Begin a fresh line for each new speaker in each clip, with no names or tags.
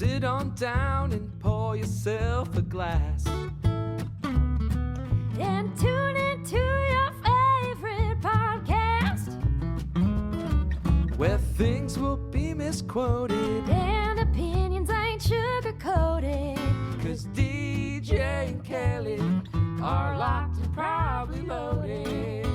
sit on down and pour yourself a glass.
And tune into your favorite podcast,
where things will be misquoted
and opinions ain't sugar-coated.
'Cause DJ and Kelly are locked and probably loaded.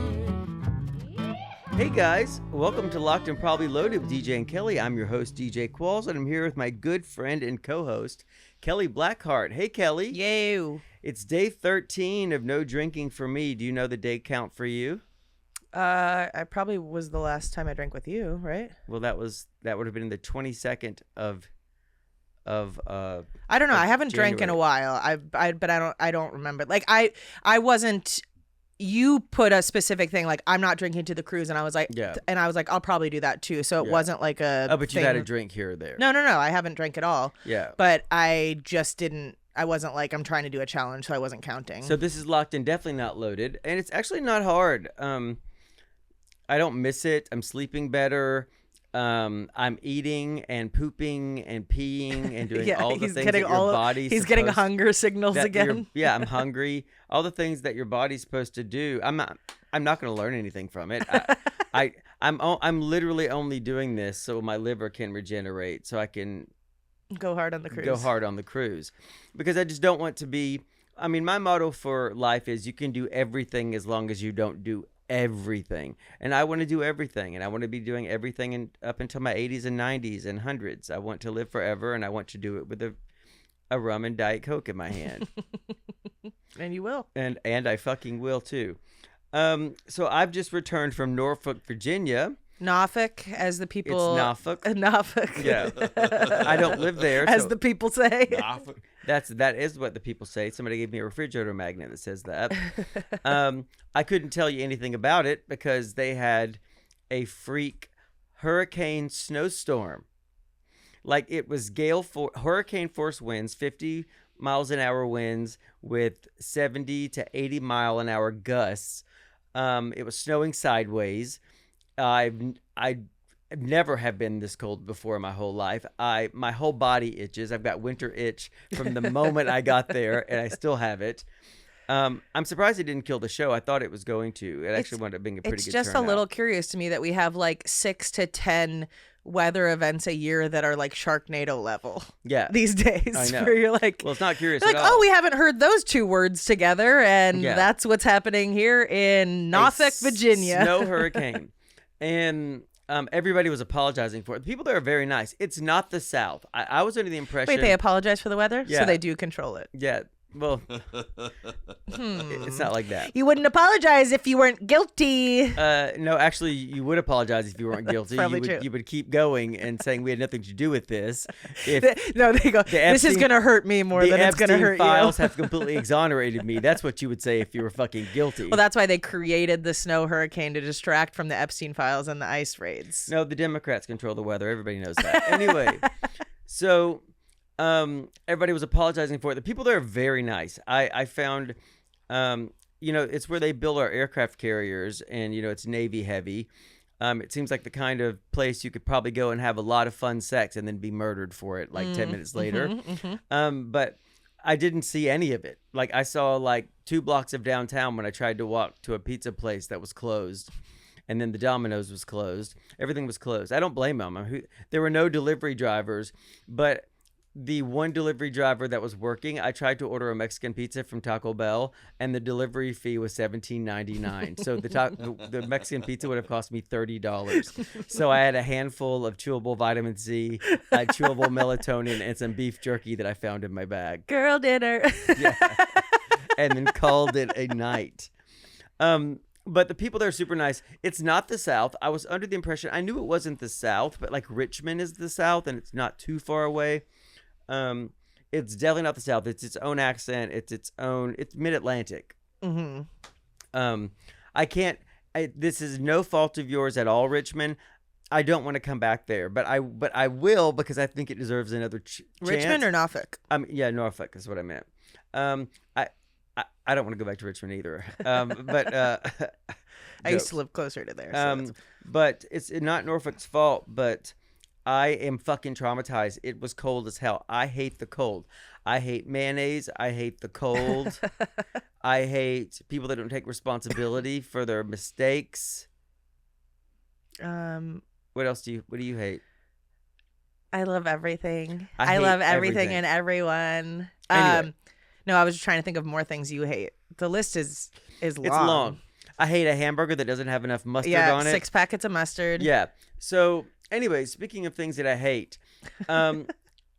Hey guys, welcome to Locked and Probably Loaded with DJ and Kelly. I'm your host, DJ Qualls, and I'm here with my good friend and co-host, Kelly Blackheart. Hey Kelly.
Yo.
It's day 13 of no drinking for me. Do you know the day count for you?
I probably was the last time I drank with you, right?
Well, that would have been the 22nd of
I don't know. I haven't drank in a while. But I don't remember. Like I wasn't. You put a specific thing like I'm not drinking to the cruise, and I was like, I'll probably do that too. So it wasn't like a.
Oh, but
thing.
you had a drink here or there.
No. I haven't drank at all.
Yeah.
But I just didn't. I wasn't like I'm trying to do a challenge, so I wasn't counting.
So this is locked and definitely not loaded, and it's actually not hard. I don't miss it. I'm sleeping better. I'm eating and pooping and peeing and doing all the things that your body's
He's getting hunger signals again.
Yeah, I'm hungry. All the things that your body's supposed to do. I'm not going to learn anything from it. I'm literally only doing this so my liver can regenerate, so I can
go hard on the cruise.
Because I just don't want to be. I mean, my motto for life is you can do everything as long as you don't do everything, and I want to do everything, and I want to be doing everything up until my 80s and 90s and hundreds. I want to live forever, and I want to do it with a rum and Diet Coke in my hand.
And you will,
and I fucking will too. So I've just returned from Norfolk, Virginia.
Norfolk, as the people.
It's Norfolk.
Norfolk.
Yeah. I don't live there.
As the people say.
Norfolk.
That is what the people say. Somebody gave me a refrigerator magnet that says that. I couldn't tell you anything about it because they had a freak hurricane snowstorm. Like it was hurricane force winds, 50 miles an hour winds with 70 to 80 mile an hour gusts. It was snowing sideways. I never have been this cold before in my whole life. My whole body itches. I've got winter itch from the moment I got there, and I still have it. I'm surprised it didn't kill the show. I thought it was going to. It actually wound up being a pretty good turnout.
It's just a little curious to me that we have like 6 to 10 weather events a year that are like Sharknado level.
Yeah.
These days.
I know.
Where you're like,
well, it's not curious
you're
at
like,
all.
oh, we haven't heard those two words together, and that's what's happening here in Norfolk, Virginia.
Snow hurricane. And everybody was apologizing for it. The people there are very nice. It's not the South. I was under the impression.
Wait, they apologize for the weather?
Yeah.
So they do control it.
Yeah. Well, it's not like that.
You wouldn't apologize if you weren't guilty.
No, actually, you would apologize if you weren't guilty.
Probably true.
You would keep going and saying we had nothing to do with this.
No, they go, this is going to hurt me more than it's going to hurt you.
The Epstein files have completely exonerated me. That's what you would say if you were fucking guilty.
Well, that's why they created the snow hurricane to distract from the Epstein files and the ice raids.
No, the Democrats control the weather. Everybody knows that. Anyway, so... everybody was apologizing for it. The people there are very nice. I found, it's where they build our aircraft carriers, and, it's Navy heavy. It seems like the kind of place you could probably go and have a lot of fun sex and then be murdered for it like 10 minutes later. But I didn't see any of it. Like I saw like 2 blocks of downtown when I tried to walk to a pizza place that was closed. And then the Domino's was closed. Everything was closed. I don't blame them. There were no delivery drivers, but the one delivery driver that was working, I tried to order a Mexican pizza from Taco Bell, and the delivery fee was $17.99. So the Mexican pizza would have cost me $30. So I had a handful of chewable vitamin C, chewable melatonin, and some beef jerky that I found in my bag.
Girl dinner.
Yeah. And then called it a night. But the people there are super nice. It's not the South. I was under the impression, I knew it wasn't the South, but like Richmond is the South, and it's not too far away. It's definitely not the South. It's its own accent. It's mid-Atlantic.
Mm-hmm.
This is no fault of yours at all, Richmond. I don't want to come back there, but I will because I think it deserves another chance.
Richmond or Norfolk?
Yeah, Norfolk is what I meant. I don't want to go back to Richmond either. But
I used to live closer to there. So
but it's not Norfolk's fault. But I am fucking traumatized. It was cold as hell. I hate the cold. I hate mayonnaise. I hate the cold. I hate people that don't take responsibility for their mistakes. What else do you hate?
I love everything.
I hate
love everything
everything.
and everyone.
Anyway.
No, I was just trying to think of more things you hate. The list is long.
It's long. I hate a hamburger that doesn't have enough mustard on it.
6 packets of mustard.
Yeah. So anyway, speaking of things that I hate,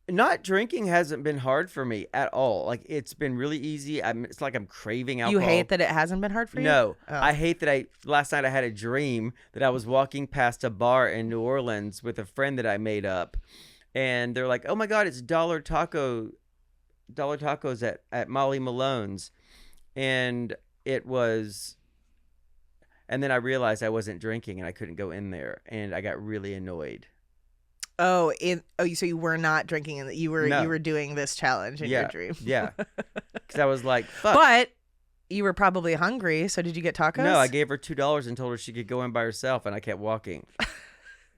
not drinking hasn't been hard for me at all. Like, it's been really easy. It's like I'm craving alcohol.
You hate that it hasn't been hard for you?
No.
Oh.
I hate that last night I had a dream that I was walking past a bar in New Orleans with a friend that I made up. And they're like, oh my God, it's dollar tacos at Molly Malone's. And and then I realized I wasn't drinking and I couldn't go in there. And I got really annoyed.
So you were not drinking and you
No.
were doing this challenge in your dream.
Yeah. Because I was like, fuck.
But you were probably hungry, so did you get tacos?
No, I gave her $2 and told her she could go in by herself, and I kept walking.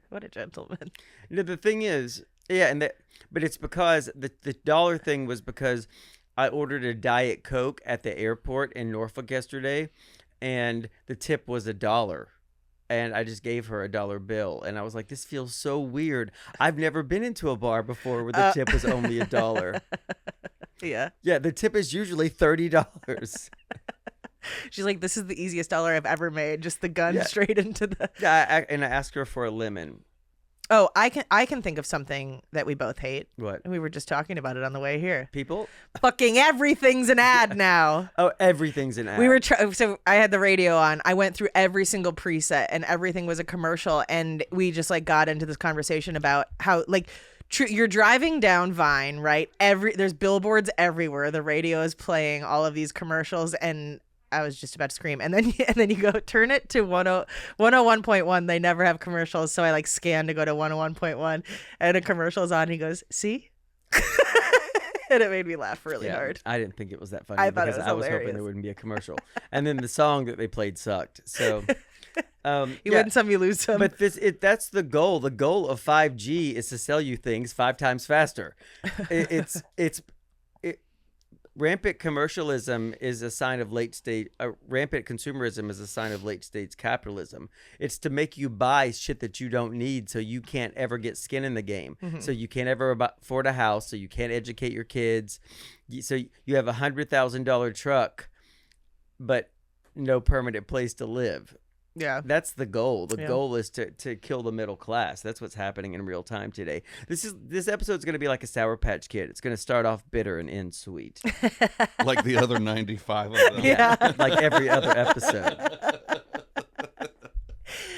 What a gentleman.
The thing is, but it's because the dollar thing was because I ordered a Diet Coke at the airport in Norfolk yesterday, and the tip was $1. And I just gave her $1 bill. And I was like, this feels so weird. I've never been into a bar before where the tip was only $1.
Yeah.
Yeah, the tip is usually $30.
She's like, this is the easiest dollar I've ever made. Just the gun straight into the...
Yeah, and I asked her for a lemon.
Oh, I can think of something that we both hate.
What?
We were just talking about it on the way here.
People?
Fucking everything's an ad now.
Oh, everything's an ad.
We were so I had the radio on. I went through every single preset and everything was a commercial, and we just like got into this conversation about how like you're driving down Vine, right? There's billboards everywhere. The radio is playing all of these commercials, and I was just about to scream. And then you go turn it to 101.1. They never have commercials, so I like scan to go to 101.1, and a commercial's on. And he goes, "See." And it made me laugh really hard.
I didn't think it was that funny
I thought
because
it was
I was hoping
hilarious.
there wouldn't be a commercial. And then the song that they played sucked. So
You win some, you lose some.
But that's the goal. The goal of 5G is to sell you things 5 times faster. Rampant commercialism is a sign of late stage. Rampant consumerism is a sign of late stage capitalism. It's to make you buy shit that you don't need, so you can't ever get skin in the game. Mm-hmm. So you can't ever afford a house. So you can't educate your kids. So you have $100,000 truck, but no permanent place to live.
Yeah,
that's the goal. The goal is to kill the middle class. That's what's happening in real time today. This episode's going to be like a Sour Patch Kid. It's going to start off bitter and end sweet,
like the other 95 of them.
Yeah,
like every other episode.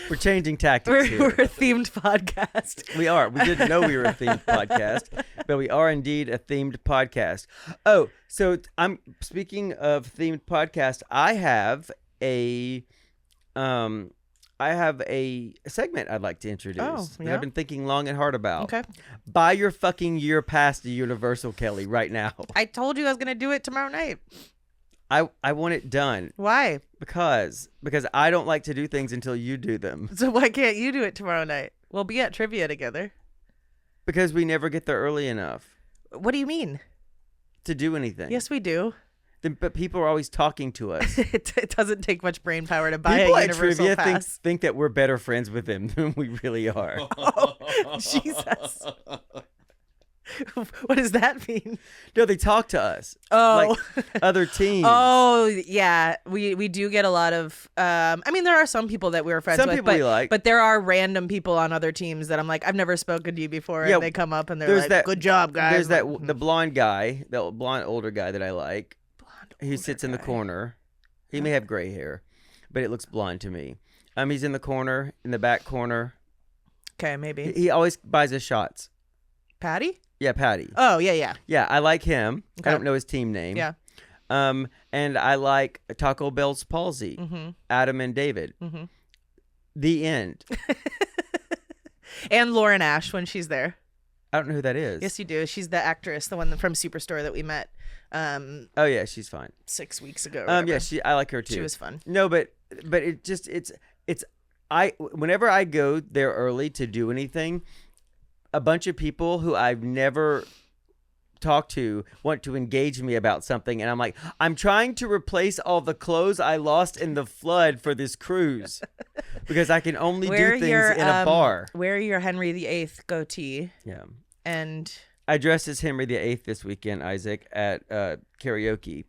We're changing tactics here.
We're a themed podcast.
We are. We didn't know we were a themed podcast, but we are indeed a themed podcast. Oh, so I'm speaking of themed podcast. I have a segment I'd like to introduce that I've been thinking long and hard about.
Okay.
Buy your fucking year pass to Universal, Kelly, right now.
I told you I was going to do it tomorrow night.
I want it done.
Why?
Because I don't like to do things until you do them.
So why can't you do it tomorrow night? We'll be at trivia together.
Because we never get there early enough
What do you mean?
to do anything.
Yes, we do.
But people are always talking to us.
It doesn't take much brain power to buy
People
a
at
Universal
trivia
pass.
think that we're better friends with them than we really are.
Oh, Jesus. What does that mean?
No, they talk to us.
Oh.
Like other teams.
Oh, yeah. We do get a lot of I mean, there are some people that we're friends
Some
with.
people we like.
But there are random people on other teams that I'm like, I've never spoken to you before.
Yeah,
And they come up and they're like, good job, guys.
There's the blonde guy, the blonde older guy that I like. He sits in the corner. He may have gray hair, but it looks blonde to me. He's in the corner, in the back corner.
Okay, maybe.
He always buys us shots.
Patty?
Yeah, Patty.
Oh, yeah.
Yeah, I like him.
Okay.
I don't know his team name.
Yeah.
And I like Taco Bell's Palsy, Adam and David. Mm-hmm. The end.
And Lauren Ash when she's there.
I don't know who that is.
Yes, you do. She's the actress, the one from Superstore that we met.
Oh yeah, she's fine.
6 weeks ago.
Yeah, I like her too.
She was fun.
No, but it's whenever I go there early to do anything, a bunch of people who I've never talked to want to engage me about something, and I'm like, I'm trying to replace all the clothes I lost in the flood for this cruise because I can only do things in a bar.
Wear your Henry VIII goatee.
Yeah.
And
I dressed as Henry VIII this weekend, Isaac, at karaoke,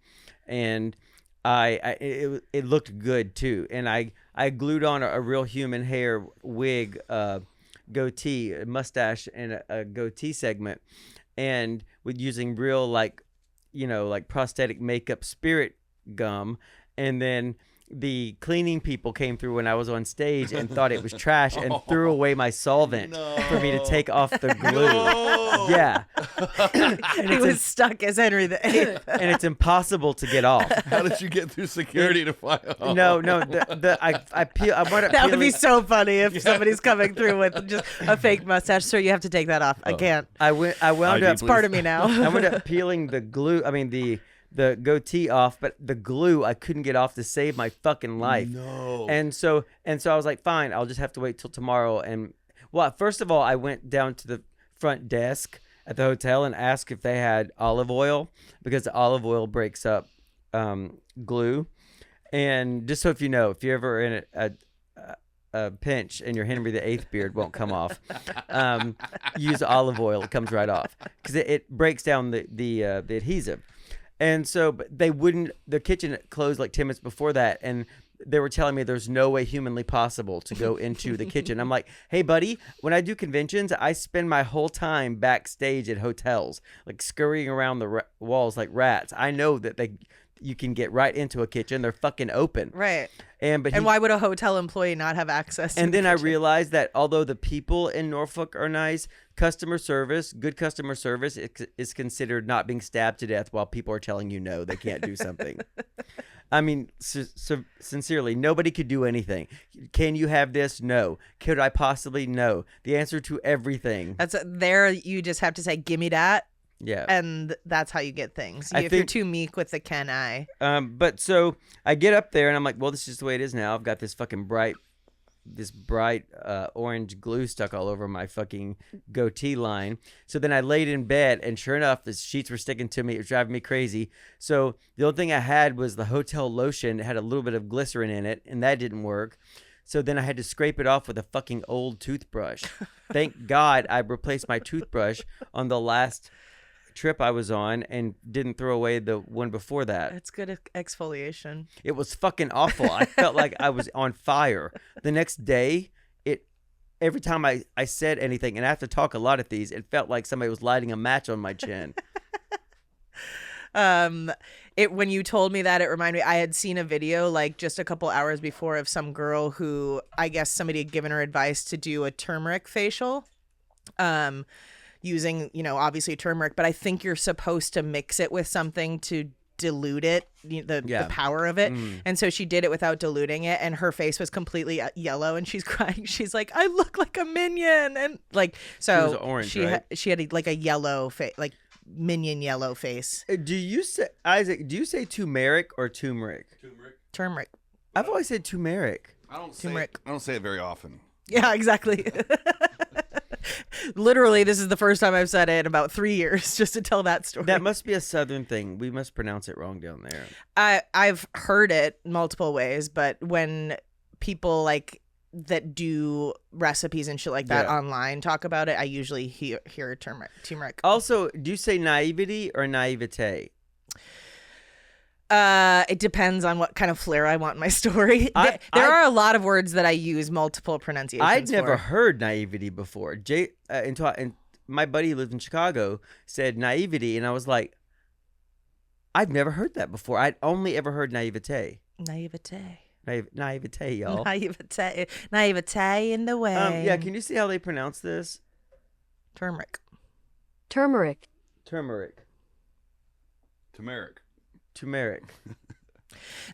and it looked good too. And I glued on a real human hair wig, goatee, a mustache, and a goatee segment, and with using real like prosthetic makeup spirit gum, and then the cleaning people came through when I was on stage and thought it was trash and threw away my solvent for me to take off the glue. Yeah.
He was stuck as Henry VIII.
And it's impossible to get off.
How did you get through security to fly off?
No. I wound up
That would be so funny if somebody's coming through with just a fake mustache. Sir, you have to take that off. I can't.
I wound up.
It's part of me now.
I wound up peeling the glue. I mean the goatee off, but the glue I couldn't get off to save my fucking life.
No.
And so I was like, fine, I'll just have to wait till tomorrow. And well, first of all, I went down to the front desk at the hotel and asked if they had olive oil, because the olive oil breaks up glue. And just so if you know, if you're ever in a pinch and your Henry VIII beard won't come off, use olive oil. It comes right off because it breaks down the adhesive. And so but the kitchen closed like 10 minutes before that. And they were telling me there's no way humanly possible to go into the kitchen. I'm like, hey, buddy, when I do conventions, I spend my whole time backstage at hotels, like scurrying around the walls like rats. I know that you can get right into a kitchen. They're fucking open.
Right.
And
why would a hotel employee not have access to
And then I
kitchen?
realized that although the people in Norfolk are nice, good customer service is considered not being stabbed to death while people are telling you no, they can't do something. I mean, sincerely, nobody could do anything. Can you have this? No. Could I possibly? No. The answer to everything.
You just have to say, give me that.
Yeah.
And that's how you get things. If you're too meek with the can I.
But so I get up there and I'm like, well, this is the way it is now. I've got this fucking bright orange glue stuck all over my fucking goatee line. So then I laid in bed, and sure enough, the sheets were sticking to me. It was driving me crazy. So the only thing I had was the hotel lotion. It had a little bit of glycerin in it, and that didn't work. So then I had to scrape it off with a fucking old toothbrush. Thank God I replaced my toothbrush on the last trip I was on and didn't throw away the one before that.
It's good exfoliation.
It was fucking awful. I felt like I was on fire. The next day, every time I said anything, and I have to talk a lot at these, it felt like somebody was lighting a match on my chin.
When you told me that, it reminded me, I had seen a video like just a couple hours before of some girl who, I guess somebody had given her advice to do a turmeric facial. Using, obviously turmeric, but I think you're supposed to mix it with something to dilute it, the power of it. And so she did it without diluting it, and her face was completely yellow, and she's crying. She's like, I look like a minion. And like, so
she was orange,
right? She had like a yellow face, like minion yellow face.
Do you say, Isaac, do you say turmeric or turmeric?
Turmeric.
I've always said turmeric.
I don't say it very often.
Yeah, exactly. Literally, this is the first time I've said it in about 3 years, just to tell that story.
That must be a Southern thing. We must pronounce it wrong down there.
I've heard it multiple ways, but when people like that do recipes and shit like that online talk about it, I usually hear turmeric.
Also, do you say naivety or naivete?
It depends on what kind of flair I want in my story. There are a lot of words that I use multiple pronunciations
I'd never
for.
heard naivety before. And my buddy who lived in Chicago said naivety, and I was like, I've never heard that before. I'd only ever heard naivete.
Naivete,
y'all.
Naivete in the way.
Yeah, can you see how they pronounce this?
Turmeric.
Turmeric.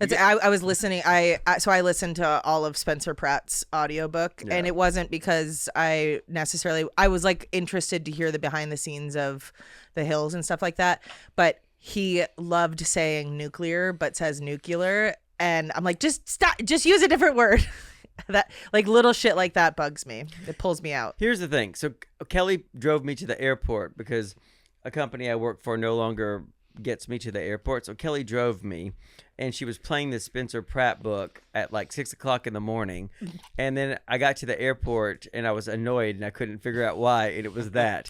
I was listening. I listened to all of Spencer Pratt's audiobook, and it wasn't because I was like interested to hear the behind the scenes of The Hills and stuff like that. But he loved saying nuclear, but says nuclear, and I'm like, just stop, just use a different word. That like little shit like that bugs me. It pulls me out.
Here's the thing. So Kelly drove me to the airport because a company I work for no longer gets me to the airport. So Kelly drove me, and she was playing the Spencer Pratt book at like 6 o'clock in the morning. And then I got to the airport and I was annoyed and I couldn't figure out why. And it was that.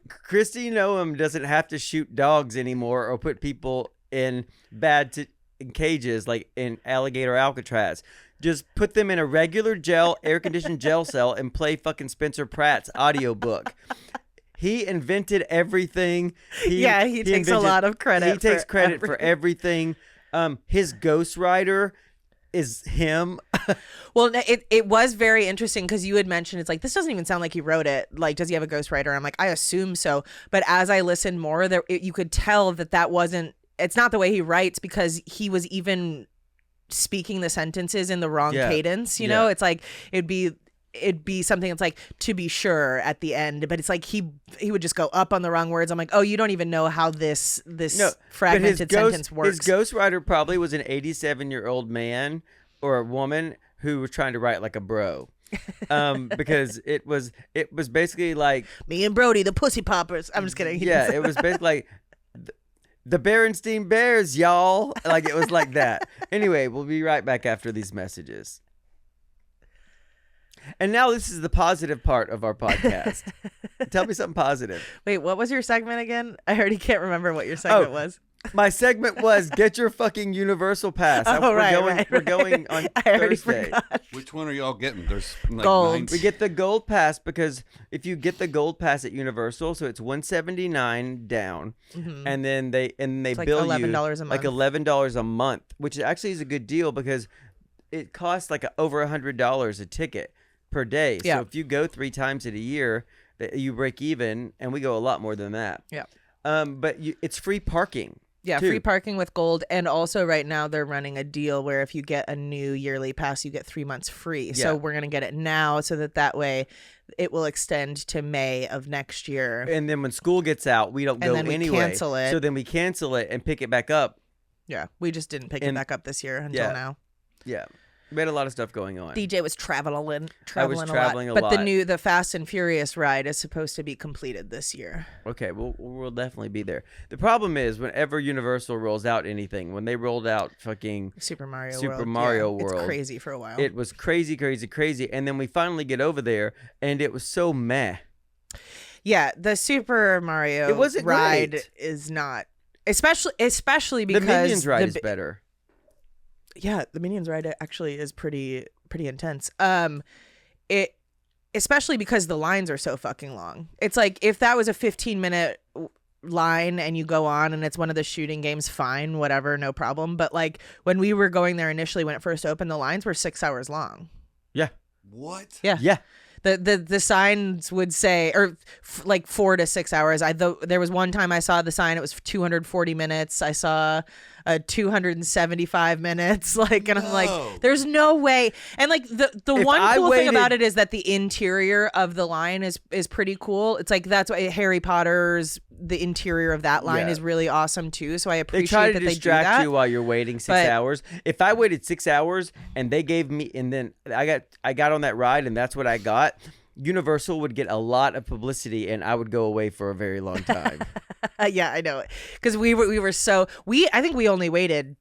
Christy Noam doesn't have to shoot dogs anymore or put people in in cages like in Alligator Alcatraz. Just put them in a regular air-conditioned jail cell and play fucking Spencer Pratt's audiobook. He invented everything.
He takes a lot of credit.
He takes credit for everything. His ghostwriter is him.
Well, it was very interesting because you had mentioned it's like, this doesn't even sound like he wrote it. Like, does he have a ghostwriter? I'm like, I assume so. But as I listened more, you could tell that wasn't, it's not the way he writes because he was even speaking the sentences in the wrong cadence. You know, it's like, it'd be something that's like, to be sure at the end, but it's like he would just go up on the wrong words. I'm like, oh, you don't even know how this fragmented sentence works.
His ghostwriter probably was an 87-year-old man or a woman who was trying to write like a bro. Because it was basically like
me and Brody, the pussy poppers. I'm just kidding.
Yeah, it was basically like the Berenstein Bears, y'all. Like it was like that. Anyway, we'll be right back after these messages. And now this is the positive part of our podcast. Tell me something positive.
Wait, what was your segment again? I already can't remember what your segment was.
My segment was get your fucking Universal Pass. We're going on Thursday.
Which one are y'all getting? There's like
Gold.
We get the Gold Pass because if you get the Gold Pass at Universal, so it's $179 down, and then they bill
like $11
you
a month.
like $11 a month, which actually is a good deal because it costs like over $100 a ticket per day.
Yeah.
So if you go 3 times in a year, you break even, and we go a lot more than that.
Yeah.
But it's free parking.
Yeah,
too.
free parking with Gold, and also right now they're running a deal where if you get a new yearly pass, you get 3 months free.
Yeah.
So we're gonna get it now, so that way it will extend to May of next year.
And then when school gets out, we don't go
then we
anyway.
cancel it.
So then we cancel it and pick it back up.
Yeah, we just didn't pick it back up this year until now.
Yeah. We had a lot of stuff going on.
DJ was traveling
a lot.
But the Fast and Furious ride is supposed to be completed this year.
Okay, we'll definitely be there. The problem is whenever Universal rolls out anything, when they rolled out fucking
Super Mario
World,
it's crazy for a while.
It was crazy, and then we finally get over there, and it was so meh.
Yeah, the Super Mario ride
great.
is not, especially because
the Minions ride is better.
Yeah, the Minions ride actually is pretty intense. It especially because the lines are so fucking long. It's like if that was a 15-minute line and you go on and it's one of the shooting games, fine, whatever, no problem. But like when we were going there initially when it first opened, the lines were 6 hours long.
Yeah.
What?
Yeah.
The signs would say, like 4 to 6 hours. There was one time I saw the sign, it was 240 minutes. I saw 275 minutes. Like, and I'm like, there's no way. And like the one cool thing about it is that the interior of the line is pretty cool. It's like that's why Harry Potter's the interior of that line is really awesome too. So I appreciate that they do that.
They try to distract you while you're waiting 6 hours. If I waited 6 hours and they gave me, and then I got on that ride and that's what I got, Universal would get a lot of publicity and I would go away for a very long time.
Yeah, I know. Because I think we only waited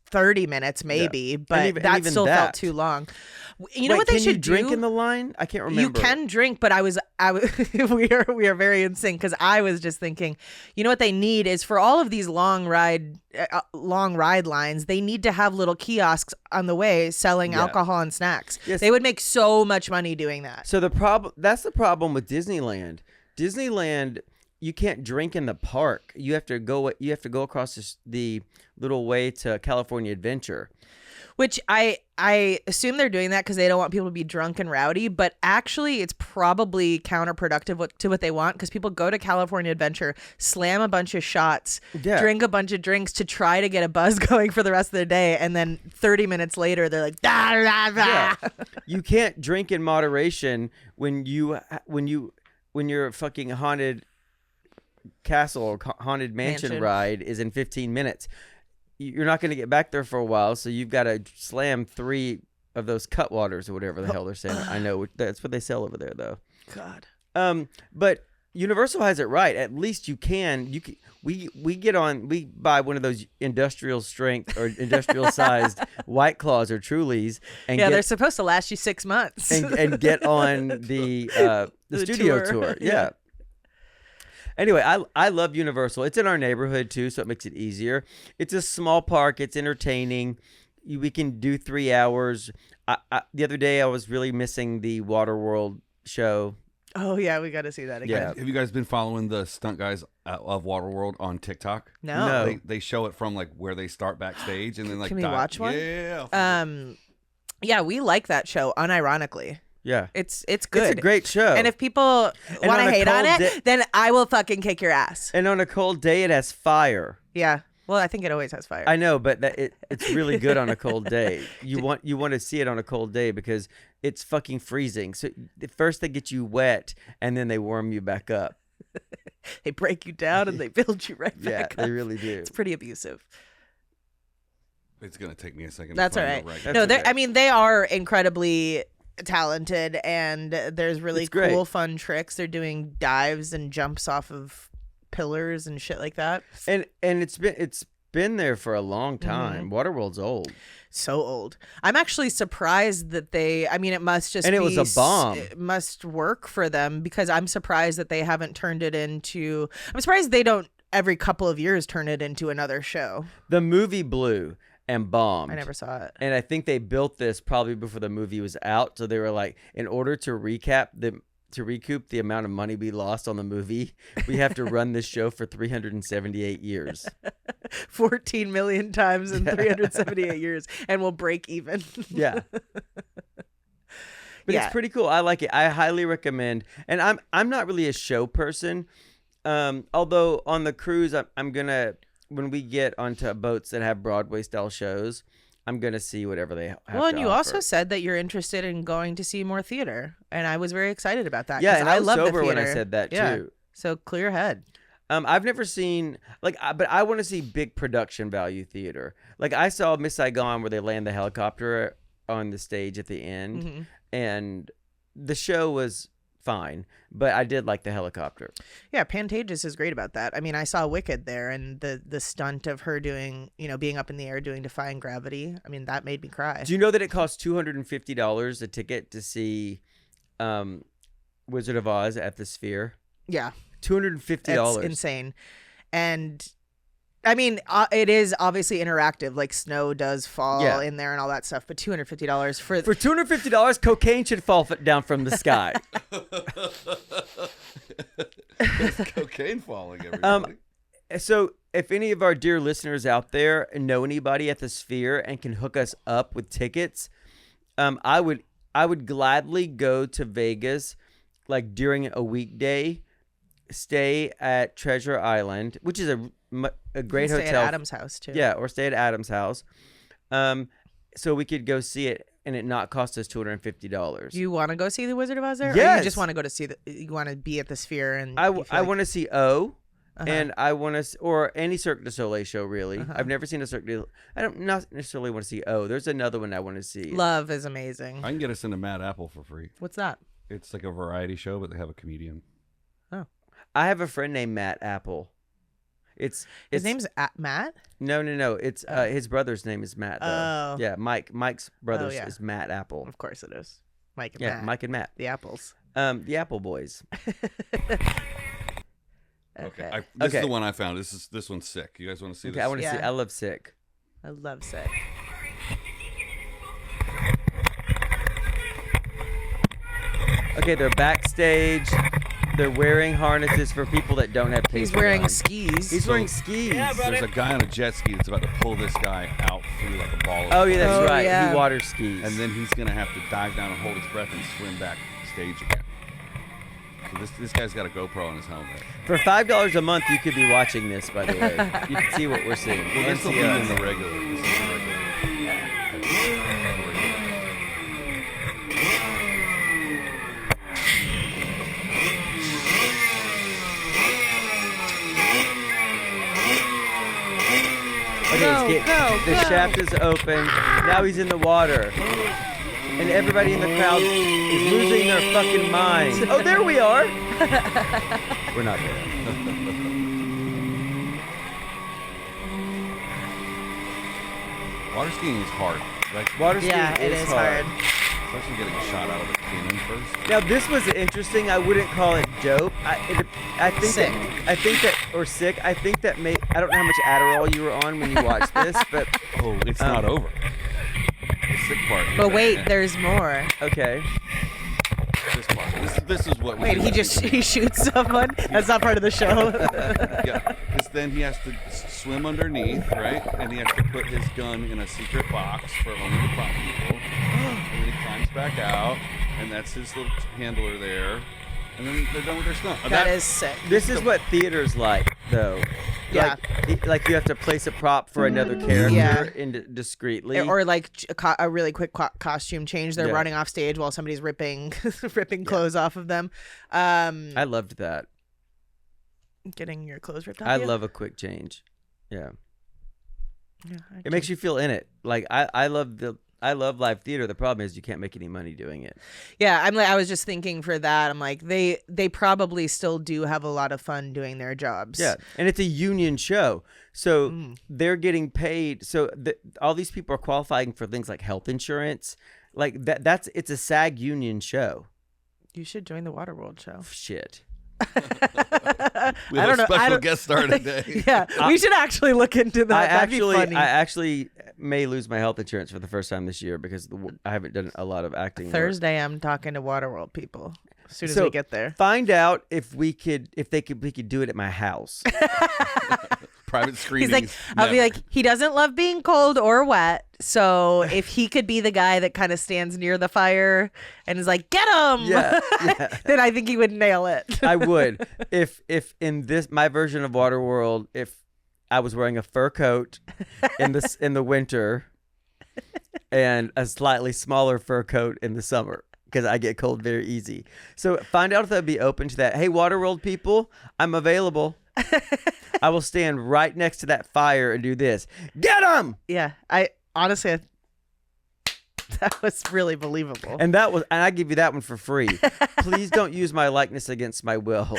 30 minutes maybe, but that still felt too long. You know what they should do?
Can you drink in the line? I can't remember.
You can drink, but we are very in sync because I was just thinking, you know what they need is for all of these long ride lines, they need to have little kiosks on the way selling alcohol and snacks.
Yes.
They would make so much money doing that.
So that's the problem with Disneyland. Disneyland, you can't drink in the park. You have to go across the little way to California Adventure.
Which I assume they're doing that because they don't want people to be drunk and rowdy, but actually it's probably counterproductive to what they want because people go to California Adventure, slam a bunch of shots, drink a bunch of drinks to try to get a buzz going for the rest of the day, and then 30 minutes later they're like, da, da, da.
Yeah. You can't drink in moderation when your fucking haunted castle or haunted mansion ride is in 15 minutes. you're not going to get back there for a while, so you've got to slam 3 of those cutwaters or whatever the hell they're saying. I know that's what they sell over there, though.
God.
But Universal has it right. At least you can. We buy one of those industrial strength or industrial sized White Claws or Trulies, and
they're supposed to last you 6 months.
and get on the studio tour. Yeah. Anyway, I love Universal. It's in our neighborhood too, so it makes it easier. It's a small park. It's entertaining. We can do 3 hours. The other day, I was really missing the Waterworld show.
Oh yeah, we got to see that again.
Yeah.
Have you guys been following the stunt guys of Waterworld on TikTok?
No.
They show it from like where they start backstage and then like.
Can we watch one?
Yeah.
Yeah, we like that show unironically.
Yeah.
It's good.
It's a great show.
And if people want to hate on it, then I will fucking kick your ass.
And on a cold day, it has fire.
Yeah. Well, I think it always has fire.
I know, but it's really good on a cold day. You want to see it on a cold day because it's fucking freezing. So first they get you wet, and then they warm you back up.
They break you down and they build you right back up.
Yeah, they really do.
It's pretty abusive.
It's gonna take me a second.
That's
to
all
find
right.
the
No,
okay.
I mean they are incredibly talented, and there's really
It's great.
cool, fun tricks. They're doing dives and jumps off of pillars and shit like that.
And it's been there for a long time. Waterworld's old.
So old. I'm actually surprised that it must just
And it
be
was a bomb.
It must work for them because I'm surprised that they haven't turned it into. I'm surprised they don't every couple of years turn it into another show.
The movie blew and bombed.
I never saw it.
And I think they built this probably before the movie was out. So they were like, in order to recoup the amount of money we lost on the movie, we have to run this show for 378 years.
14 million times in 378 years, and we'll break even.
Yeah. But
Yeah.
it's pretty cool. I like it. I highly recommend. And I'm not really a show person. Although on the cruise, I'm gonna, when we get onto boats that have Broadway style shows, I'm gonna see whatever they have.
Well, and
to
you
offer.
also said that you're interested in going to see more theater, and I was very excited about that.
Yeah,
'cause
and I was
love the
sober when I
theater.
said that
Yeah.
too.
So clear head.
I've never seen but I want to see big production value theater. Like I saw Miss Saigon where they land the helicopter on the stage at the end,
Mm-hmm.
and the show was fine, but I did like the helicopter.
Yeah, Pantages is great about that. I mean, I saw Wicked there, and the stunt of her doing, being up in the air doing Defying Gravity. I mean, that made me cry.
Do you know that it costs $250 a ticket to see Wizard of Oz at the Sphere?
Yeah,
$250.
it's insane. And I mean, it is obviously interactive. Like snow does fall
Yeah.
in there and all that stuff. But $250 for
$250, cocaine should fall down from the sky.
There's cocaine falling. Everybody.
So if any of our dear listeners out there know anybody at the Sphere and can hook us up with tickets, I would gladly go to Vegas, like during a weekday, stay at Treasure Island, which is a great
stay
hotel.
at Adam's house too.
Yeah, or stay at Adam's house. So we could go see it and it not cost us $250.
Do you want to go see the Wizard of Oz there? Or
Yes.
you just want to go to see you want to be at the Sphere and
I
you feel like-
want to see O.
Uh-huh.
And I want to, or any Cirque du Soleil show, really. I've never seen a Cirque du. I don't not necessarily want to see O. There's another one I want to see.
Love is amazing.
I can get us into Mad Apple for free.
What's that?
It's like a variety show, but they have a comedian.
I have a friend named Matt Apple.
His
It's
name's Matt?
no. It's his brother's name is Matt though.
Oh.
Yeah, Mike's brother
yeah.
is Matt Apple.
Of course it is. Mike and
Yeah,
Matt.
Mike and Matt.
The apples.
The Apple Boys.
Okay. This is
Okay.
the one I found. This one's sick. You guys want to see
Okay,
this?
I want to see.
Yeah.
I love Sick.
I love sick.
Okay, they're backstage. They're wearing harnesses for people that don't have paper.
He's wearing
on.
skis.
He's wearing skis.
There's a guy on a jet ski that's about to pull this guy out through like a ball of
Oh yeah, that's
Oh,
right.
yeah.
He water skis.
and then he's gonna have to dive down and hold his breath and swim back stage again. So this guy's got a GoPro on his helmet.
For $5 a month, you could be watching this. By the way, you can see what we're seeing.
Well,
And
this will
see
be
us.
in the regular. This is the regular.
Okay, The shaft is open. Now he's in the water. And everybody in the crowd is losing their fucking minds. Oh, there we are. We're not there.
Water skiing is hard. Like,
Water skiing
it is hard.
especially getting a shot out of the cannon first.
Now this was interesting. I wouldn't call it dope. I think
Sick.
I think that sick. I think that I don't know how much Adderall you were on when you watched this, but
Oh, it's not over. The sick part. is
But
that-
wait, there's more.
okay.
This part. This is what.
Wait, he shoots someone? That's not part of the show.
Yeah, because then he has to swim underneath, right? And he has to put his gun in a secret box for only the prop people. And then he climbs back out, and that's his little handler there. And then they're done with their stunt.
That is sick.
This is what theater's like, though.
Yeah.
Like you have to place a prop for another character
Yeah.
discreetly.
Or like a really quick costume change. They're
Yeah.
running off stage while somebody's ripping clothes off of them.
I loved that.
Getting your clothes ripped off.
I
you?
love a quick change. Yeah.
Yeah,
It makes you feel in it. Like I love live theater. The problem is you can't make any money doing it.
Yeah, I was just thinking for that. I'm like, they probably still do have a lot of fun doing their jobs.
Yeah, and it's a union show, so they're getting paid. So all these people are qualifying for things like health insurance, like it's a SAG union show.
You should join the Waterworld show.
Shit.
We have a special guest star today.
Yeah, we should actually look into that. That'd be funny.
I actually may lose my health insurance for the first time this year because I haven't done a lot of acting work.
Thursday, I'm talking to Waterworld people. As soon as
So
we get there.
find out if we could do it at my house.
Private screenings.
He's like, I'll be
never.
like, he doesn't love being cold or wet. So if he could be the guy that kind of stands near the fire and is like, get him,
Yeah.
then I think he would nail it.
I would if in my version of Waterworld, if I was wearing a fur coat in the winter and a slightly smaller fur coat in the summer because I get cold very easy. So find out if that'd be open to that. Hey, Waterworld people, I'm available. I will stand right next to that fire and do this. Get him!
Yeah, I honestly, that was really believable.
And I give you that one for free. Please don't use my likeness against my will.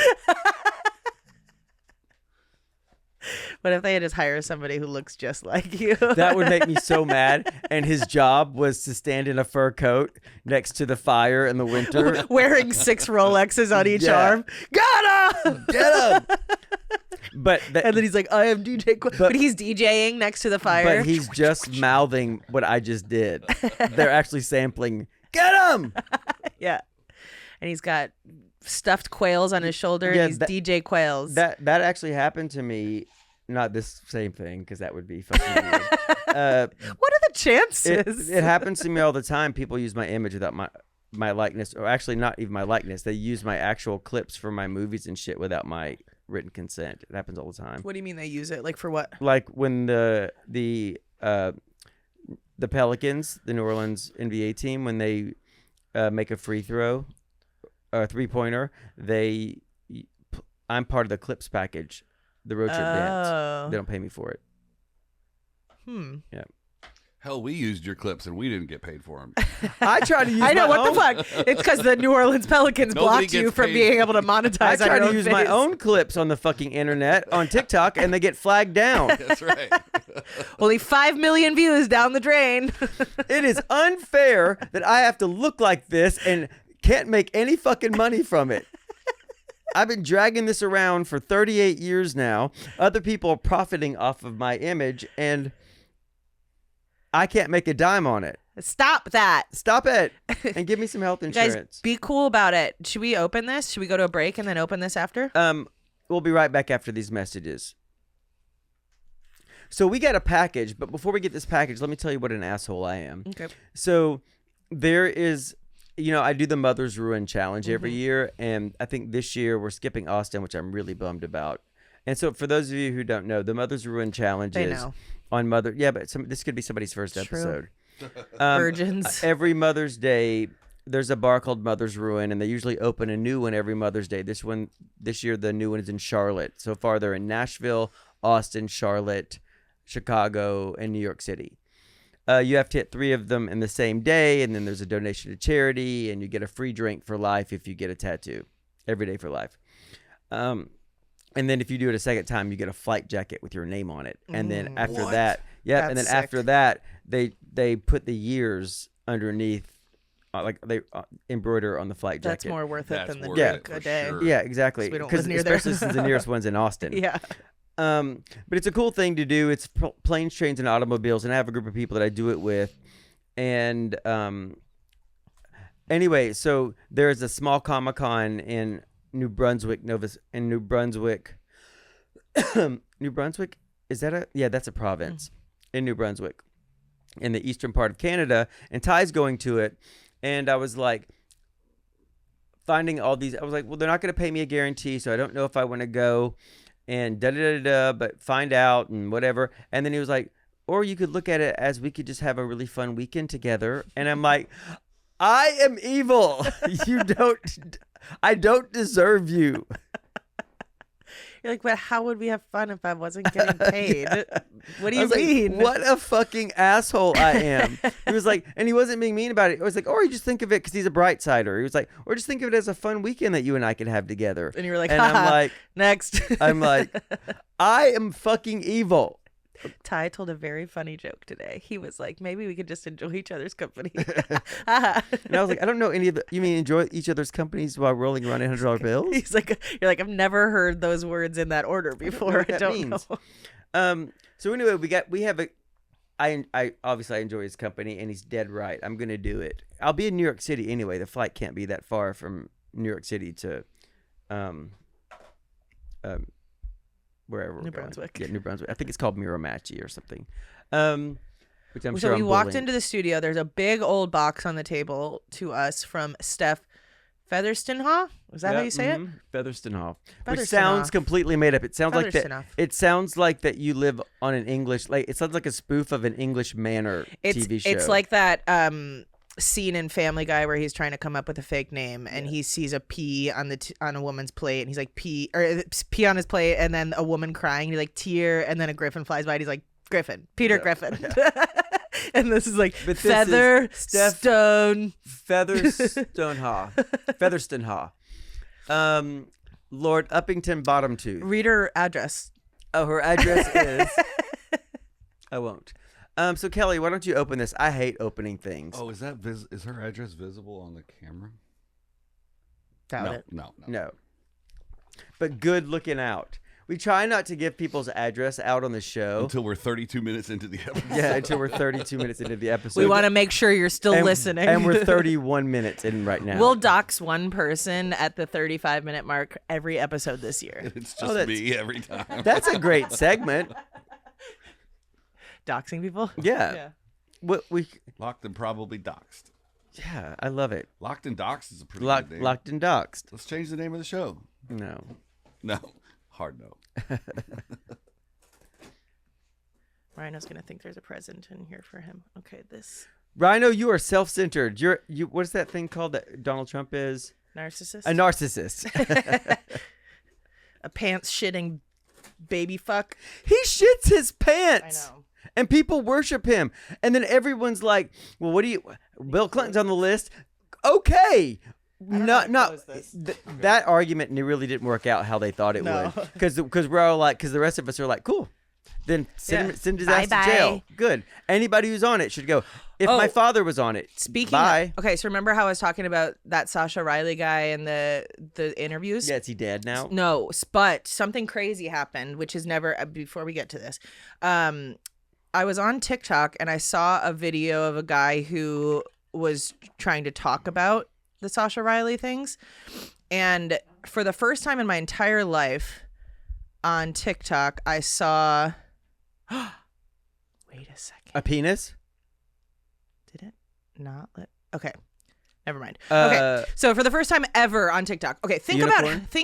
What if they had just hired somebody who looks just like you?
That would make me so mad. And his job was to stand in a fur coat next to the fire in the winter.
Wearing 6 Rolexes on each
Yeah.
arm. Got him!
Get him! But
And then he's like, I am DJ. But he's DJing next to the fire.
But he's just mouthing what I just did. They're actually sampling. Get him!
Yeah. And he's got stuffed quails on his shoulder.
Yeah,
And he's DJ Quails.
That actually happened to me. Not this same thing, because that would be fucking weird.
What are the chances?
It happens to me all the time. People use my image without my likeness, or actually not even my likeness. They use my actual clips for my movies and shit without my written consent. It happens all the time.
What do you mean they use it? Like for what?
Like when the Pelicans, the New Orleans NBA team, when they make a free throw, a 3-pointer, I'm part of the clips package, the road trip dance. They don't pay me for it. Yeah.
Hell, we used your clips and we didn't get paid for them.
I try to use.
I know,
my
what
own,
the fuck? It's because the New Orleans Pelicans
Nobody
blocked you
gets
from
paid.
being able to monetize
I
on
try
your
to
own
use my
face.
own clips on the fucking internet, on TikTok, and they get flagged down.
That's right.
Only 5 million views down the drain.
It is unfair that I have to look like this and can't make any fucking money from it. I've been dragging this around for 38 years now. Other people are profiting off of my image, and I can't make a dime on it.
Stop that.
Stop it and give me some health
You guys,
insurance.
be cool about it. Should we open this? Should we go to a break and then open this after?
We'll be right back after these messages. So we got a package, but before we get this package, let me tell you what an asshole I am.
Okay.
So there is, I do the Mother's Ruin Challenge every year, and I think this year we're skipping Austin, which I'm really bummed about. And so for those of you who don't know, the Mother's Ruin Challenge
They
is
know.
on Mother. Yeah, but this could be somebody's first
True.
episode.
Virgins.
Every Mother's Day, there's a bar called Mother's Ruin, and they usually open a new one every Mother's Day. This year, the new one is in Charlotte. So far, they're in Nashville, Austin, Charlotte, Chicago, and New York City. You have to hit 3 of them in the same day, and then there's a donation to charity, and you get a free drink for life if you get a tattoo every day for life. And then if you do it a second time, you get a flight jacket with your name on it. And then after that, and then after that, they put the years underneath, like they embroider on the flight jacket.
That's more worth it than the
worth
drink
it
a day.
sure.
Yeah, exactly.
We don't
Because
live near there.
especially since the nearest one's in Austin.
Yeah.
But it's a cool thing to do. It's planes, trains, and automobiles, and I have a group of people that I do it with. And anyway, so there's a small Comic-Con in New Brunswick, New Brunswick. New Brunswick? Is that that's a province in New Brunswick, in the eastern part of Canada. And Ty's going to it. And I was like, finding all these, I was like, well, they're not going to pay me a guarantee, so I don't know if I want to go. And but find out and whatever. And then he was like, or you could look at it as we could just have a really fun weekend together. And I'm like, I am evil. I don't deserve you.
You're like, but how would we have fun if I wasn't getting paid? What do you
I was
mean?
Like, what a fucking asshole I am. He was like, and he wasn't being mean about it. I was like, or you just think of it, because he's a bright sider. He was like, or just think of it as a fun weekend that you and I could have together.
And you were like,
and I'm like,
next.
I'm like, I am fucking evil.
Ty told a very funny joke today. He was like, maybe we could just enjoy each other's company.
And I was like, I don't know any of the, you mean enjoy each other's companies while rolling around $800 bills?
He's like, you're like, I've never heard those words in that order before. I don't know.
So anyway, I obviously I enjoy his company, and he's dead right. I'm going to do it. I'll be in New York City anyway. The flight can't be that far from New York City to, wherever we're
New
going.
Brunswick.
Yeah, New Brunswick. I think it's called Miramachi or something. Which I'm
So
sure
we
I'm
walked
bullying.
into the studio. There's a big old box on the table to us from Steph Featherstonhaugh. Is that how you say it?
Featherstonhaugh. Which
Featherstonhaugh.
sounds completely made up. It sounds like that.
Featherstonhaugh.
It sounds like that you live on an English, like it sounds like a spoof of an English manor TV show.
It's like that scene in Family Guy where he's trying to come up with a fake name, and he sees a P on on a woman's plate, and he's like P on his plate, and then a woman crying, and he's like tear, and then a griffin flies by, and he's like Griffin, Peter Griffin. And this is like Featherstonhaugh.
Lord Uppington Bottomtooth.
Read her address.
Oh, her address is. I won't. So Kelly, why don't you open this? I hate opening things.
Oh, is that is her address visible on the camera?
Doubt it.
No.
But good looking out. We try not to give people's address out on the show.
Until we're 32 minutes into the episode.
Yeah, until we're 32 minutes into the episode.
We want to make sure you're still listening.
And we're 31 minutes in right now.
We'll dox one person at the 35-minute mark every episode this year.
It's just me every time.
That's a great segment.
Doxing people?
Yeah. We
Locked and probably doxed.
Yeah, I love it.
Locked and doxed is a pretty good name.
Locked and doxed.
Let's change the name of the show.
No.
Hard no.
Rhino's gonna think there's a present in here for him. Okay, this
Rhino, you are self-centered. You what is that thing called that Donald Trump is?
narcissist.
A narcissist.
A pants shitting baby fuck.
He shits his pants.
I know.
And people worship him. And then everyone's like, well, what do you... Bill Clinton's on the list. Okay. That argument really didn't work out how they thought it would. Because we're all like... Because the rest of us are like, cool. Then send his ass to jail. Good. Anybody who's on it should go. If my father was on it,
Speaking
bye.
of, okay, so remember how I was talking about that Sasha Riley guy and the interviews?
Yeah, is he dead now?
No, but something crazy happened, which is never, before we get to this, I was on TikTok and I saw a video of a guy who was trying to talk about the Sasha Riley things. And for the first time in my entire life on TikTok, I saw, wait a second.
A penis?
Did it not let, okay. Never mind. Okay, so for the first time ever on TikTok, okay, think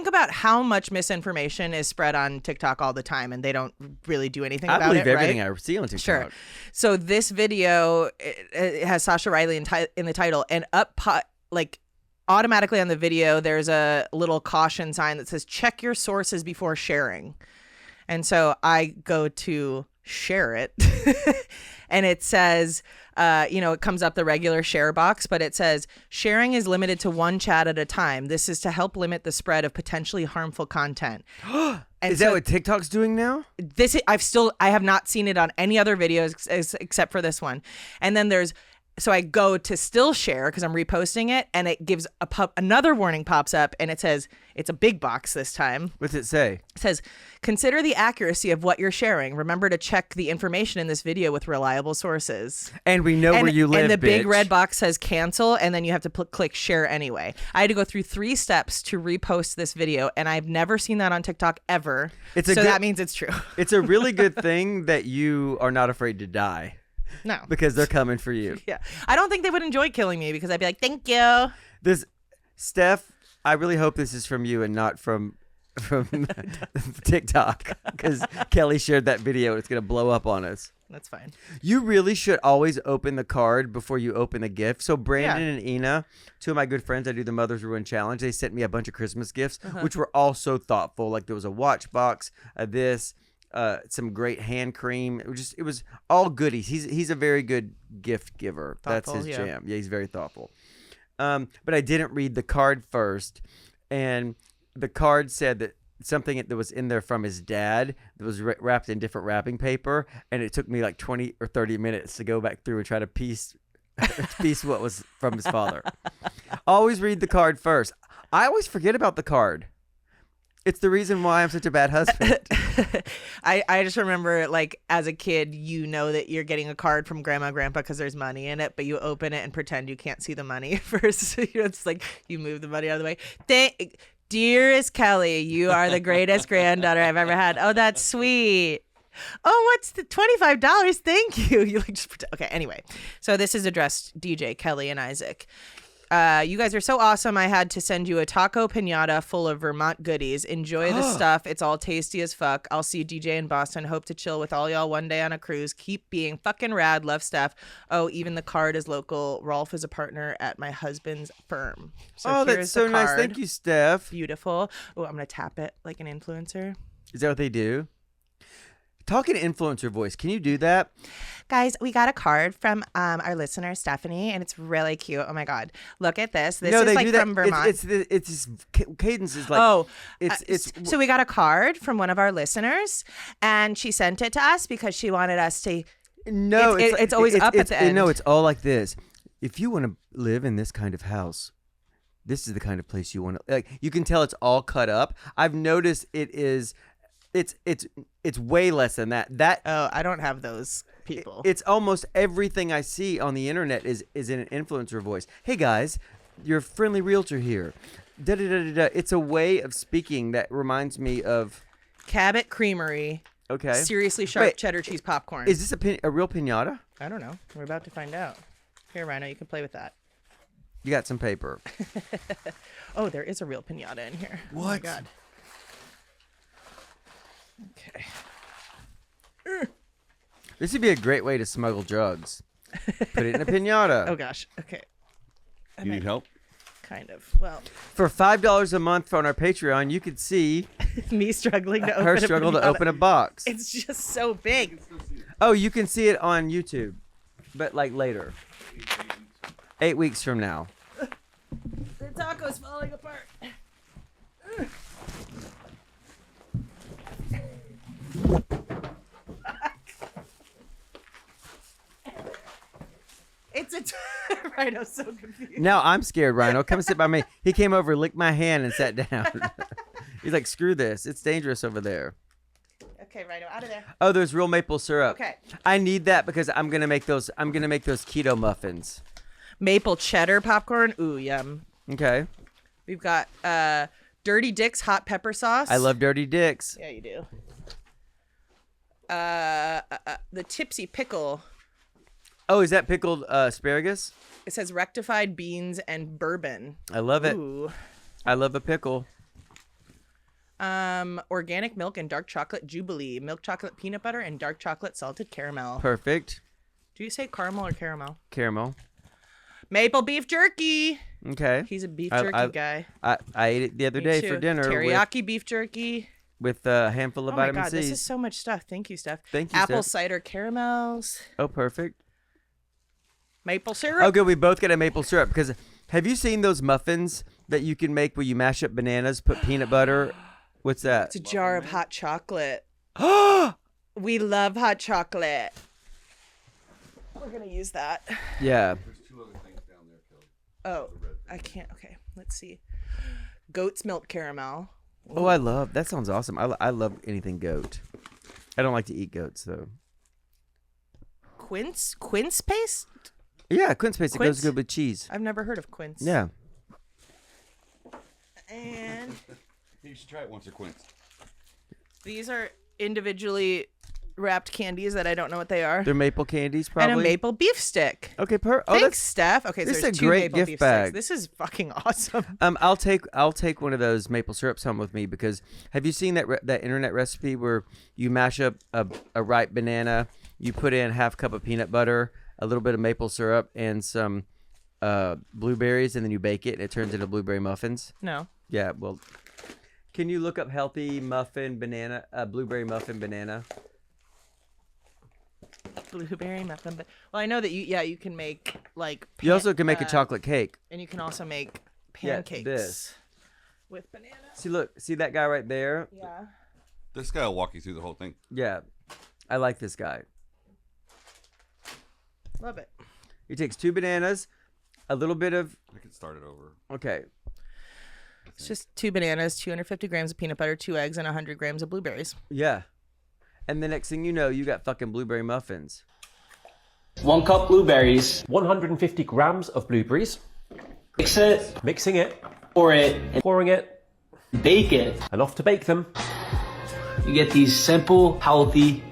about how much misinformation is spread on TikTok all the time, and they don't really do anything about it.
I believe everything I see on TikTok.
Sure. So this video it has Sasha Riley in the title, and automatically on the video, there's a little caution sign that says "Check your sources before sharing." And so I go to share it. And it says, it comes up the regular share box, but it says sharing is limited to one chat at a time. This is to help limit the spread of potentially harmful content.
Is that what TikTok's doing now?
I have not seen it on any other videos except for this one. And then so I go to still share because I'm reposting it, and it gives another warning pops up, and it says, it's a big box this time.
What's it say?
It says, consider the accuracy of what you're sharing. Remember to check the information in this video with reliable sources.
And we know where you live,
and the big
bitch.
red box says cancel, and then you have to click share anyway. I had to go through 3 steps to repost this video, and I've never seen that on TikTok ever. That means it's true.
It's a really good thing that you are not afraid to die.
No.
Because they're coming for you.
Yeah. I don't think they would enjoy killing me because I'd be like, thank you.
Steph, I really hope this is from you and not from TikTok, because Kelly shared that video and it's going to blow up on us.
That's fine.
You really should always open the card before you open the gift. So Brandon and Ina, 2 of my good friends, I do the Mother's Ruin Challenge. They sent me a bunch of Christmas gifts, which were all so thoughtful. Like there was a watch box, some great hand cream. It was all goodies. He's a very good gift giver.
Thoughtful,
that's his jam. Yeah, he's very thoughtful. But I didn't read the card first, and the card said that something that was in there from his dad that was wrapped in different wrapping paper, and it took me like 20 or 30 minutes to go back through and try to piece what was from his father. Always read the card first. I always forget about the card. It's the reason why I'm such a bad husband.
I just remember, like, as a kid, you know that you're getting a card from grandma, grandpa because there's money in it, but you open it and pretend you can't see the money first. It's like you move the money out of the way. Dearest Kelly, you are the greatest granddaughter I've ever had. Oh, that's sweet. Oh, what's the $25? Thank you. You like just pretend. Okay, anyway. So this is addressed DJ, Kelly, and Isaac. You guys are so awesome. I had to send you a taco pinata full of Vermont goodies. Enjoy the stuff. It's all tasty as fuck. I'll see DJ in Boston. Hope to chill with all y'all one day on a cruise. Keep being fucking rad. Love, Steph. Oh, even the card is local. Rolf is a partner at my husband's firm. So
that's so nice. Thank you, Steph.
Beautiful. Oh, I'm going to tap it like an influencer.
Is that what they do? Talking influencer voice. Can you do that?
Guys, we got a card from our listener, Stephanie, and it's really cute. Oh, my God. Look at this. This is like from Vermont.
It's cadence is like...
So we got a card from one of our listeners, and she sent it to us because she wanted us to...
No,
it's always up at the end.
No, it's all like this. If you want to live in this kind of house, this is the kind of place you want to... Like, you can tell it's all cut up. I've noticed it is... It's way less than that.
I don't have those people.
It's almost everything I see on the internet is in an influencer voice. Hey guys, your friendly realtor here. Da da da da da. It's a way of speaking that reminds me of
Cabot Creamery.
Okay.
Seriously sharp cheddar cheese popcorn.
Is this a real piñata?
I don't know. We're about to find out. Here, Rhino, you can play with that.
You got some paper.
Oh, there is a real piñata in here.
What?
Oh my God. Okay.
This would be a great way to smuggle drugs. Put it in a piñata.
Oh gosh. Okay.
You need help?
Kind of. Well,
for $5 a month on our Patreon, you could see
me struggling to
her struggle to open a box.
It's just so big.
Oh, you can see it on YouTube, but like later. 8 weeks from now.
The taco's falling apart. It's a Rhino's so confused.
Now I'm scared, Rhino. Come sit by me. He came over, licked my hand, and sat down. He's like, screw this. It's dangerous over there.
Okay, Rhino, out of there.
Oh, there's real maple syrup.
Okay.
I need that because I'm gonna make those keto muffins.
Maple cheddar popcorn. Ooh, yum.
Okay.
We've got Dirty Dick's hot pepper sauce.
I love Dirty Dick's.
Yeah, you do. The Tipsy pickle.
Oh, is that pickled asparagus?
It says rectified beans and bourbon.
I love it.
Ooh.
I love a pickle.
Organic milk and dark chocolate jubilee. Milk chocolate peanut butter and dark chocolate salted caramel.
Perfect.
Do you say caramel or caramel?
Caramel.
Maple beef jerky.
Okay.
He's a beef jerky guy.
I ate it the other day for dinner.
Teriyaki beef jerky.
with a handful of
Oh my
vitamin
God,
C.
this is so much stuff. Thank you, Steph.
Thank you,
Apple
Steph.
cider caramels,
Oh, perfect.
maple syrup.
Oh, good. We both get a maple syrup because have you seen those muffins that you can make where you mash up bananas, put peanut butter? What's that?
It's a jar of hot chocolate.
Oh,
We love hot chocolate. We're gonna use that.
yeah.
There's 2 other things down there, Kelly.
Oh, I can't. Okay, let's see. Goat's milk caramel.
Oh, I love that. Sounds awesome. I love anything goat. I don't like to eat goats though.
Quince paste?
Yeah, quince paste. It goes
Quince?
good with cheese.
I've never heard of quince.
Yeah.
And
You should try it once or quince.
these are individually wrapped candies that I don't know what they are.
They're maple candies, probably.
And a maple beef stick.
Okay,
Thanks, Steph. Okay, so
this is
there's
a
2
great
maple
gift
beef
bag.
sticks. This is fucking awesome.
I'll take one of those maple syrups home with me because have you seen that internet recipe where you mash up a ripe banana, you put in half cup of peanut butter, a little bit of maple syrup, and some blueberries, and then you bake it, and it turns into blueberry muffins.
No.
Yeah, well, can you look up healthy muffin banana, blueberry muffin banana?
Blueberry muffin. But well, I know that you can make like.
You also can make a chocolate cake.
And you can also make
Yeah,
pancakes.
this.
With banana.
See that guy right there?
Yeah.
This guy will walk you through the whole thing.
Yeah, I like this guy.
Love it.
He takes 2 bananas, a little bit of
I could start it over.
okay.
It's just 2 bananas, 250 grams of peanut butter, 2 eggs, and 100 grams of blueberries.
Yeah. And the next thing you know, you got fucking blueberry muffins.
1 cup blueberries.
150 grams of blueberries.
Mix it,
Mixing it,
pour it, and
pouring it,
bake it.
and off to bake them.
You get these simple, healthy,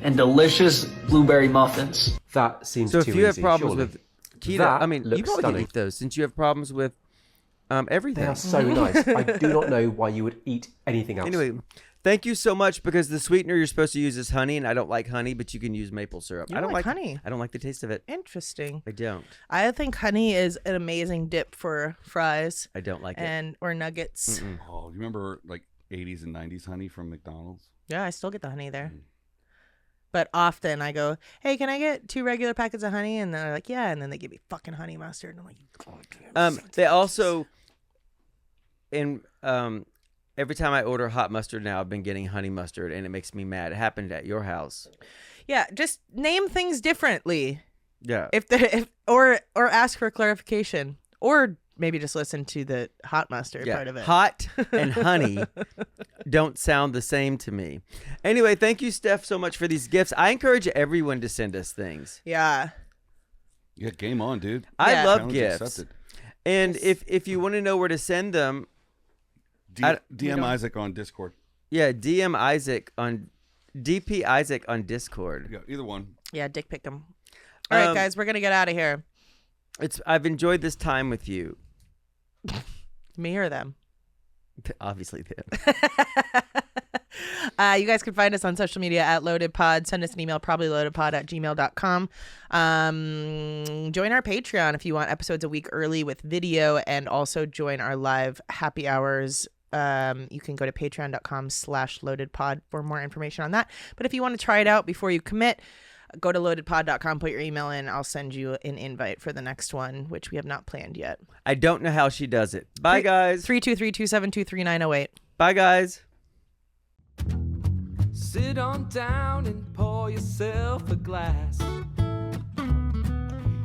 and delicious blueberry muffins.
That seems
So
too
if you have
easy,
problems
surely.
with keto,
That
I mean, you
looks
probably can
stunning.
eat those since you have problems with everything.
They are so nice. I do not know why you would eat anything else.
Anyway, thank you so much because the sweetener you're supposed to use is honey, and I don't like honey, but you can use maple syrup.
You
I
don't
don't
like honey?
I don't like the taste of it.
Interesting.
I don't.
I think honey is an amazing dip for fries
I don't like it.
and or nuggets.
Oh, you remember like 80s and 90s honey from McDonald's?
Yeah, I still get the honey there. But often I go, hey, can I get 2 regular packets of honey? And they're like, yeah. And then they give me fucking honey mustard. And I'm like, God,
They also, every time I order hot mustard now, I've been getting honey mustard, and it makes me mad. It happened at your house.
yeah, just name things differently.
Yeah.
Or ask for clarification, or maybe just listen to the hot mustard part of it.
Hot and honey don't sound the same to me. Anyway, thank you, Steph, so much for these gifts. I encourage everyone to send us things.
Yeah.
Yeah, game on, dude.
I
Yeah.
love
Challenge
gifts.
accepted.
And if you want to know where to send them,
DM Isaac on Discord.
yeah, DM Isaac on DP Isaac on Discord.
Yeah, either one.
Yeah, dick pick them. All right,
Um,
guys, we're going to get out of here.
I've enjoyed this time with you.
Me or them?
Obviously, them.
You guys can find us on social media at LoadedPod. Send us an email, probablyloadedpod@gmail.com. Join our Patreon if you want episodes a week early with video, and also join our live happy hours. You can go to patreon.com/loadedpod for more information on that. But if you want to try it out before you commit, go to loadedpod.com, put your email in. I'll send you an invite for the next one, which we have not planned yet.
I don't know how she does it. Bye, guys.
323-272-3908.
Bye, guys.
Sit on down and pour yourself a glass.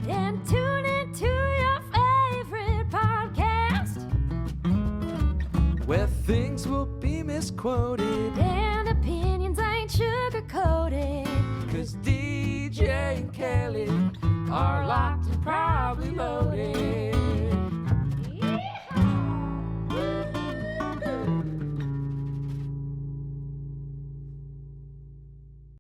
And tune into your favorite podcast.
Where things will be misquoted.
And opinions ain't sugar coated.